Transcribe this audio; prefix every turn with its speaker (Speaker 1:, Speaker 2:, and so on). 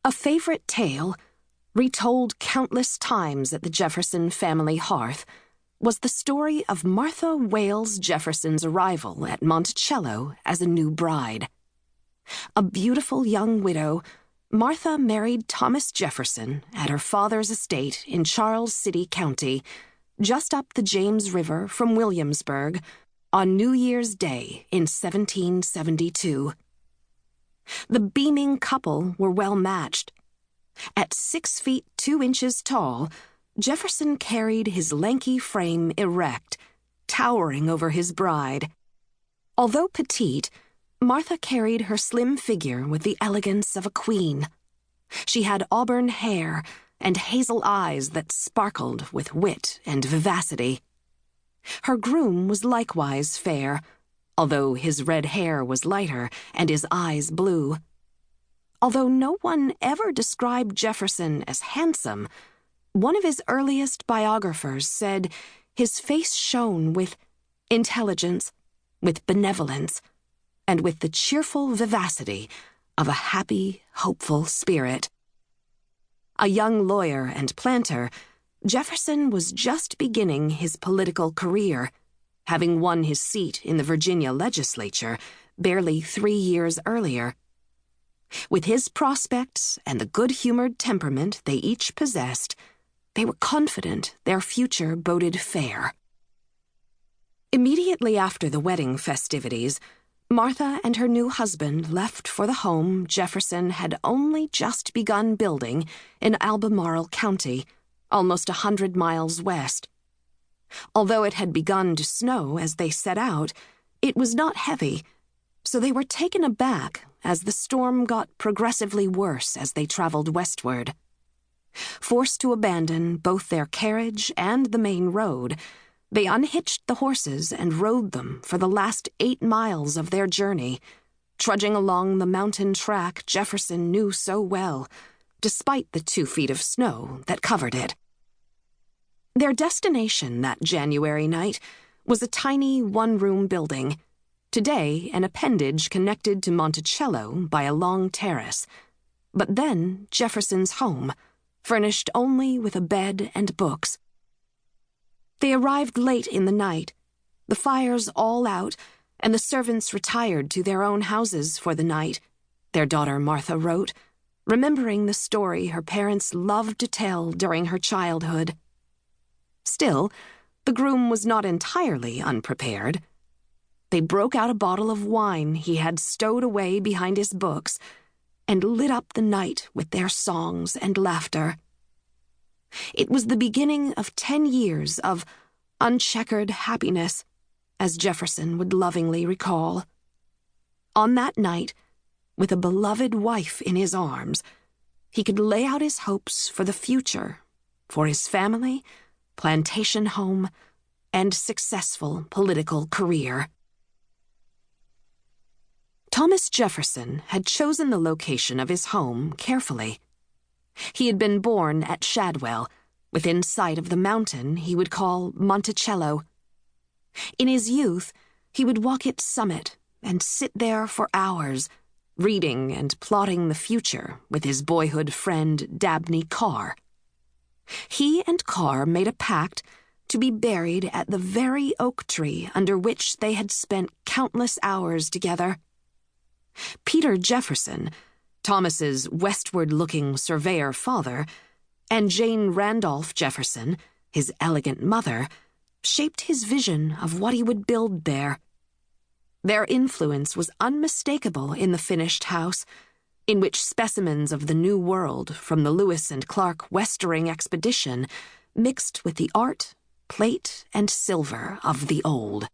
Speaker 1: A favorite tale, retold countless times at the Jefferson family hearth, was the story of Martha Wayles Jefferson's arrival at Monticello as a new bride. A beautiful young widow, Martha married Thomas Jefferson at her father's estate in Charles City County, just up the James River from Williamsburg, on New Year's Day in 1772. The beaming couple were well matched. At 6 feet 2 inches tall, Jefferson carried his lanky frame erect, towering over his bride. Although petite, Martha carried her slim figure with the elegance of a queen. She had auburn hair and hazel eyes that sparkled with wit and vivacity. Her groom was likewise fair, although his red hair was lighter and his eyes blue. Although no one ever described Jefferson as handsome, one of his earliest biographers said his face shone with intelligence, with benevolence, and with the cheerful vivacity of a happy, hopeful spirit. A young lawyer and planter, Jefferson was just beginning his political career, having won his seat in the Virginia legislature barely 3 years earlier. With his prospects and the good-humored temperament they each possessed, they were confident their future boded fair. Immediately after the wedding festivities, Martha and her new husband left for the home Jefferson had only just begun building in Albemarle County, almost 100 miles west. Although it had begun to snow as they set out, it was not heavy, so they were taken aback as the storm got progressively worse as they traveled westward. Forced to abandon both their carriage and the main road, they unhitched the horses and rode them for the last 8 miles of their journey, trudging along the mountain track Jefferson knew so well, despite the 2 feet of snow that covered it. Their destination that January night was a tiny one-room building, today an appendage connected to Monticello by a long terrace, but then Jefferson's home, furnished only with a bed and books. They arrived late in the night, the fires all out, and the servants retired to their own houses for the night, their daughter Martha wrote, remembering the story her parents loved to tell during her childhood. Still, the groom was not entirely unprepared. They broke out a bottle of wine he had stowed away behind his books and lit up the night with their songs and laughter. It was the beginning of 10 years of uncheckered happiness, as Jefferson would lovingly recall. On that night, with a beloved wife in his arms, he could lay out his hopes for the future, for his family, plantation home, and successful political career. Thomas Jefferson had chosen the location of his home carefully. He had been born at Shadwell, within sight of the mountain he would call Monticello. In his youth, he would walk its summit and sit there for hours, reading and plotting the future with his boyhood friend Dabney Carr. He and Carr made a pact to be buried at the very oak tree under which they had spent countless hours together. Peter Jefferson, Thomas's westward-looking surveyor father, and Jane Randolph Jefferson, his elegant mother, shaped his vision of what he would build there. Their influence was unmistakable in the finished house, in which specimens of the New World from the Lewis and Clark westering expedition mixed with the art, plate, and silver of the old.